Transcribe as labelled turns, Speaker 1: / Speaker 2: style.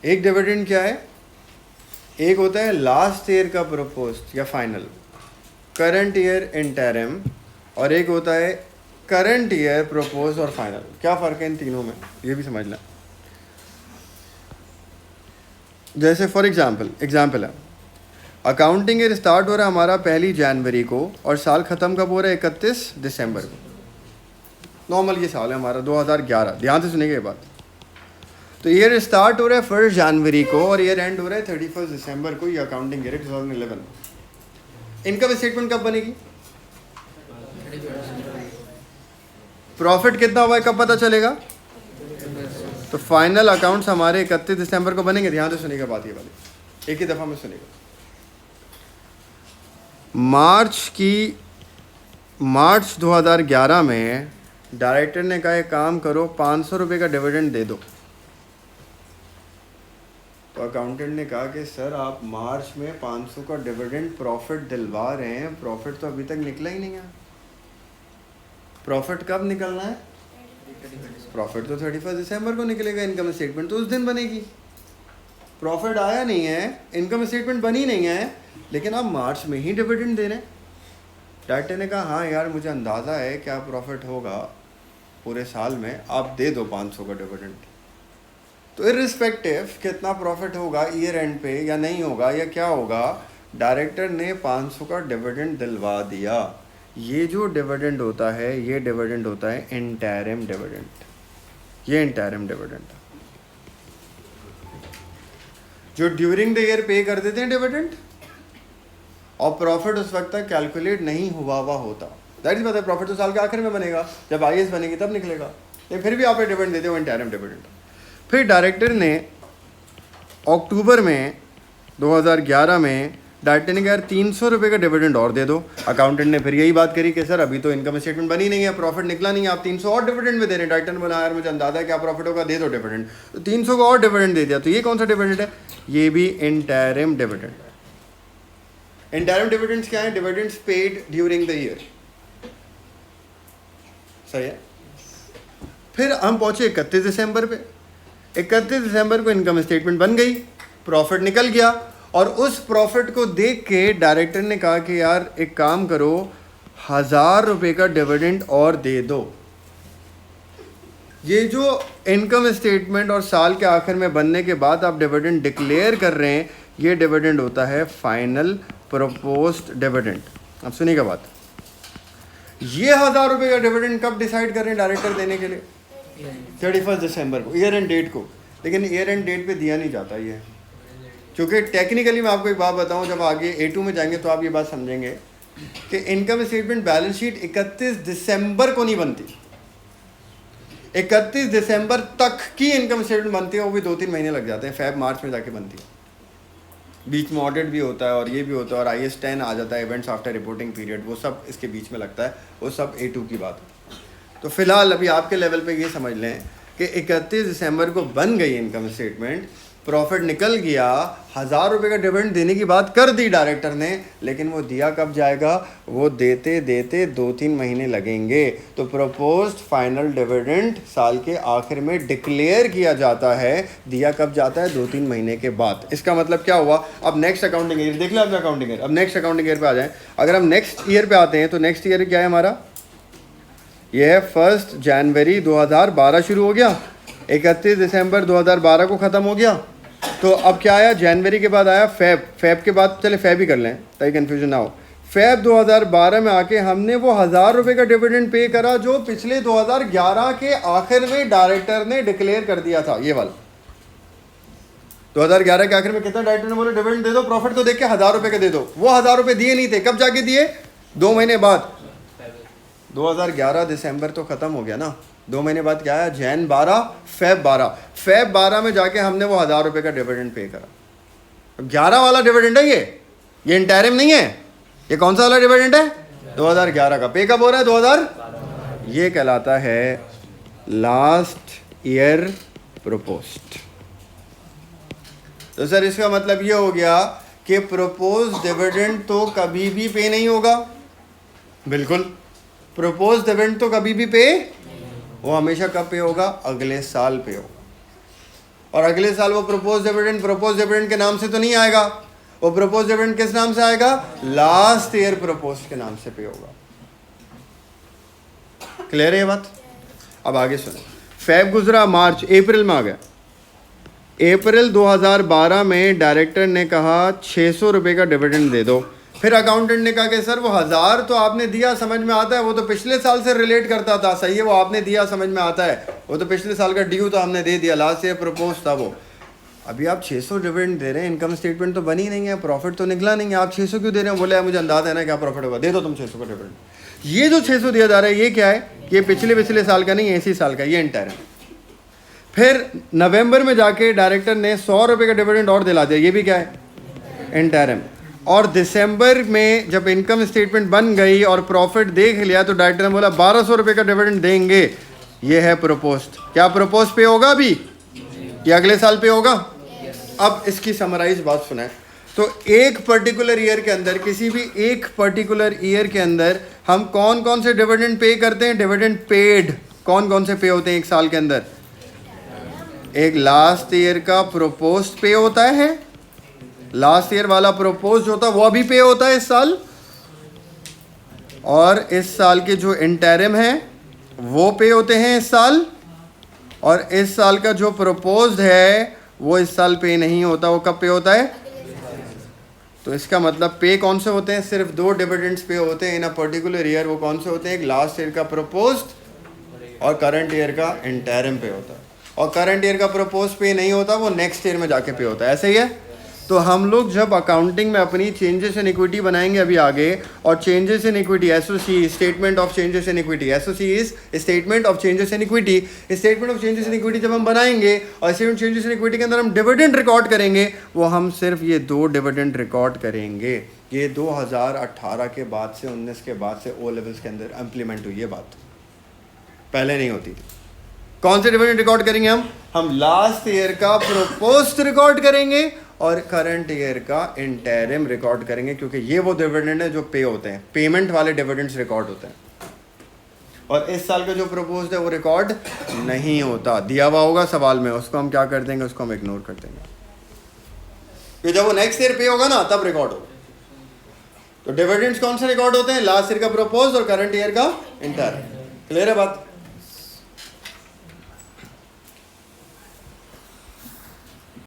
Speaker 1: एक डिविडेंड क्या है, एक होता है लास्ट ईयर का प्रपोज्ड या फाइनल, करंट ईयर इंटरिम, और एक होता है करंट ईयर प्रपोज और फाइनल। क्या फ़र्क है इन तीनों में, ये भी समझ लें। जैसे फॉर एग्जाम्पल है, अकाउंटिंग ईयर स्टार्ट हो रहा है हमारा 1 जनवरी को और साल ख़त्म कब हो रहा है, 31 दिसंबर को। नॉर्मल ये साल है हमारा 2011, ध्यान से सुनिएगा ये बात। तो ईयर स्टार्ट हो रहा है 1 जनवरी को और ईयर एंड हो रहा है 31 दिसंबर को, ये अकाउंटिंग ईयर 2011। इनकम स्टेटमेंट कब बनेगी, प्रॉफिट कितना हुआ है कब पता चलेगा, तो फाइनल अकाउंट्स हमारे 31 दिसंबर को बनेंगे। ध्यान से सुनिएगा बात ये वाली, एक ही दफ़ा में सुनिएगा। मार्च 2011 में डायरेक्टर ने कहा एक काम करो, 500 रुपये का डिविडेंड दे दो। तो अकाउंटेंट ने कहा कि सर आप मार्च में 500 का डिविडेंड प्रॉफिट दिलवा रहे हैं, प्रॉफिट तो अभी तक निकला ही नहीं है। प्रॉफिट कब निकलना है, प्रॉफिट तो 31 दिसंबर को निकलेगा, इनकम स्टेटमेंट तो उस दिन बनेगी। प्रॉफिट आया नहीं है, इनकम स्टेटमेंट बनी नहीं है, लेकिन आप मार्च में ही डिविडेंड दे रहे हैं। डायरेक्टर ने कहा हाँ यार मुझे अंदाज़ा है क्या प्रॉफिट होगा पूरे साल में, आप दे दो 500 का डिविडेंड। तो इर्रिस्पेक्टिव कितना प्रॉफिट होगा ईयर एंड पे या नहीं होगा या क्या होगा, डायरेक्टर ने 500 का डिविडेंड दिलवा दिया। ये जो डिविडेंड होता है ये डिविडेंड होता है इंटरिम डिविडेंड, ये इंटरिम डिविडेंड जो ड्यूरिंग द ईयर पे कर देते हैं डिविडेंड, और प्रॉफिट उस वक्त तक कैलकुलेट नहीं हुआ होता। दैट इज पता है, प्रॉफिट तो साल के आखिर में बनेगा, जब आईएएस बनेगी तब निकलेगा, लेकिन फिर भी आप डिविडेंड देते हो इंटरिम डिविडेंड। फिर डायरेक्टर ने अक्टूबर में 2011 में डायरेक्टर ने कहा यार 300 रुपये का डिविडेंड और दे दो। अकाउंटेंट ने फिर यही बात करी कि सर अभी तो इनकम स्टेटमेंट बनी नहीं है, प्रॉफिट निकला नहीं है, आप 300 और डिविडेंड में दे रहे हैं। डायरेक्टर ने बोला यार मुझे अंदाजा है क्या प्रॉफिट होगा, दे दो डिविडेंड। तो 300 का और डिविडेंड दे दिया। तो ये कौन सा डिविडेंड है, ये भी इंटरिम डिविडेंड। इंटरिम डिविडेंड्स क्या है, dividends paid during the year, सही है। फिर हम पहुंचे 31 दिसंबर पे। 31 दिसंबर को इनकम स्टेटमेंट बन गई, प्रॉफिट निकल गया, और उस प्रॉफिट को देख के डायरेक्टर ने कहा कि यार एक काम करो 1000 रुपये का डिविडेंड और दे दो। ये जो इनकम स्टेटमेंट और साल के आखिर में बनने के बाद आप डिविडेंड डिक्लेयर कर रहे हैं, ये डिविडेंड होता है फाइनल प्रपोज्ड डिविडेंड। अब सुनिएगा बात, ये 1000 रुपये का डिविडेंड कब डिसाइड कर रहे हैं डायरेक्टर देने के लिए, 31 दिसंबर को, ईयर एंड डेट को। लेकिन ईयर एंड डेट पे दिया नहीं जाता ये, क्योंकि टेक्निकली मैं आपको एक बात बताऊं, जब आगे A2 में जाएंगे तो आप ये बात समझेंगे कि इनकम स्टेटमेंट बैलेंस शीट 31 दिसंबर को नहीं बनती। 31 दिसंबर तक की इनकम स्टेटमेंट बनती है, वो भी 2-3 महीने लग जाते हैं, फेब मार्च में जाके बनती है। बीच में ऑडिट भी होता है और ये भी होता है, और IAS 10 आ जाता है, इवेंट्स आफ्टर रिपोर्टिंग पीरियड, वो सब इसके बीच में लगता है, वो सब A2 की बात है। तो फिलहाल अभी आपके लेवल पे ये समझ लें कि 31 दिसंबर को बन गई इनकम स्टेटमेंट, प्रॉफिट निकल गया, 1000 रुपये का डिविडेंड देने की बात कर दी डायरेक्टर ने, लेकिन वो दिया कब जाएगा, वो देते देते 2-3 महीने लगेंगे। तो प्रपोज्ड फाइनल डिविडेंड साल के आखिर में डिक्लेयर किया जाता है, दिया कब जाता है, 2-3 महीने के बाद। इसका मतलब क्या हुआ, अब नेक्स्ट अकाउंटिंग ईयर देख लो, अपना अकाउंटिंग ईयर, अब नेक्स्ट अकाउंटिंग ईयर पे आ जाएं। अगर हम नेक्स्ट ईयर पे आते हैं तो नेक्स्ट ईयर क्या है हमारा, यह है 1 जनवरी 2012 शुरू हो गया, 31 दिसंबर 2012 को ख़त्म हो गया। तो अब क्या आया, जनवरी के बाद आया फेब के बाद, चले फेब ही कर लें ताकि कन्फ्यूजन ना हो। फेब 2012 में आके हमने वो 1000 रुपये का डिविडेंड पे करा जो पिछले 2011 के आखिर में डायरेक्टर ने डिक्लेयर कर दिया था। ये वाला 2011 के आखिर में कितना डायरेक्टर ने बोला डिविडेंड दे दो, प्रॉफिट को देख के 1000 रुपये का दे दो। वो 1000 रुपये दिए नहीं थे, कब जाके दिए, 2 महीने बाद। 2011 दिसंबर तो ख़त्म हो गया ना, 2 महीने बाद क्या आया, जैन 12 फेब 12, फेब 12 में जाके हमने वो 1000 रुपये का डिविडेंड पे करा। 11 वाला डिविडेंड है ये इंटरिम नहीं है। ये कौन सा वाला डिविडेंड है, 2011 का। पे कब हो रहा है, 2000, ये कहलाता है लास्ट ईयर प्रपोज्ड। तो सर इसका मतलब ये हो गया कि प्रपोज डिविडेंड तो कभी भी पे नहीं होगा। बिल्कुल, प्रपोज डिविडेंड तो कभी भी पे, वो हमेशा कब पे होगा, अगले साल पे होगा। और अगले साल वो प्रोपोज डिविडेंड के नाम से तो नहीं आएगा, वो प्रोपोज डिविडेंड किस नाम से आएगा? लास्ट ईयर प्रपोज के नाम से पे होगा। क्लियर है ये बात? अब आगे सुनो, फेब गुजरा, मार्च, अप्रैल में आ गया। अप्रैल 2012 में डायरेक्टर ने कहा 600 रुपये का डिविडेंड दे दो। फिर अकाउंटेंट ने कहा कि सर वो 1000 तो आपने दिया, समझ में आता है, वो तो पिछले साल से रिलेट करता था। सही है, वो आपने दिया, समझ में आता है, वो तो पिछले साल का ड्यू तो हमने दे दिया, लास्ट ईयर प्रपोज था वो। अभी आप 600 डिविडेंड दे रहे हैं, इनकम स्टेटमेंट तो बनी नहीं है, प्रॉफिट तो निकला नहीं है, आप 600 क्यों दे रहे हैं? बोले मुझे अंदाजा है ना क्या प्रॉफिट होगा, दे दो तुम 600 का डिविडेंड। ये जो 600 दिया जा रहा है ये क्या है? ये पिछले साल का नहीं है, इसी साल का, ये इंटरम। फिर नवंबर में जाके डायरेक्टर ने 100 रुपये का डिविडेंड और दिला दिया, ये भी क्या है? इंटरम। और दिसंबर में जब इनकम स्टेटमेंट बन गई और प्रॉफिट देख लिया तो डायरेक्टर ने बोला 1200 रुपये का डिविडेंड देंगे। ये है प्रपोज्ड। क्या प्रपोज पे होगा अभी? ये अगले साल पे होगा? अब इसकी समराइज बात सुनाए तो एक पर्टिकुलर ईयर के अंदर, किसी भी एक पर्टिकुलर ईयर के अंदर हम कौन कौन से डिविडेंड पे करते हैं? डिविडेंड पेड कौन कौन से पे होते हैं एक साल के अंदर? एक लास्ट ईयर का प्रपोज्ड पे होता है, लास्ट ईयर वाला प्रपोज होता है वो अभी पे होता है इस साल, और इस साल के जो इंटरिम है वो पे होते हैं इस साल, और इस साल का जो प्रपोज्ड है वो इस साल पे नहीं होता। वो कब पे होता है? तो इसका मतलब पे कौन से होते हैं? सिर्फ 2 डिविडेंड्स पे होते हैं इन अ पर्टिकुलर ईयर। वो कौन से होते हैं? एक लास्ट ईयर का प्रपोज्ड और करंट ईयर का इंटरिम पे होता है। और करंट ईयर का प्रपोज पे नहीं होता, वो नेक्स्ट ईयर में जाके पे होता है। ऐसे ही है। तो हम लोग जब अकाउंटिंग में अपनी चेंजेस इन इक्विटी बनाएंगे अभी आगे, और changes in equity SOC, statement of changes in equity, SOC is statement of changes in equity, statement of changes in equity जब हम बनाएंगे और स्टेटमेंट चेंजेस इन इक्विटी के अंदर हम डिविडेंड रिकॉर्ड करेंगे, वो हम सिर्फ ये 2 डिविडेंड रिकॉर्ड करेंगे। ये 2018 के बाद से 19 के बाद से ओ लेवल्स के अंदर इम्प्लीमेंट हुई है बात, पहले नहीं होती थी। कौन से डिविडेंड रिकॉर्ड करेंगे हम लास्ट ईयर का प्रपोज्ड रिकॉर्ड करेंगे और करंट ईयर का इंटरिम रिकॉर्ड करेंगे, क्योंकि ये वो डिविडेंड है जो पे होते हैं, पेमेंट वाले डिविडेंड्स रिकॉर्ड होते हैं। और इस साल का जो प्रपोज्ड है वो रिकॉर्ड नहीं होता, दिया हुआ होगा सवाल में, उसको हम क्या कर देंगे? उसको हम इग्नोर कर देंगे। तो जब वो नेक्स्ट ईयर पे होगा ना तब रिकॉर्ड होगा। तो डिविडेंड्स कौन से रिकॉर्ड होते हैं? लास्ट ईयर का प्रपोज्ड और करंट ईयर का इंटरिम। क्लियर है बात?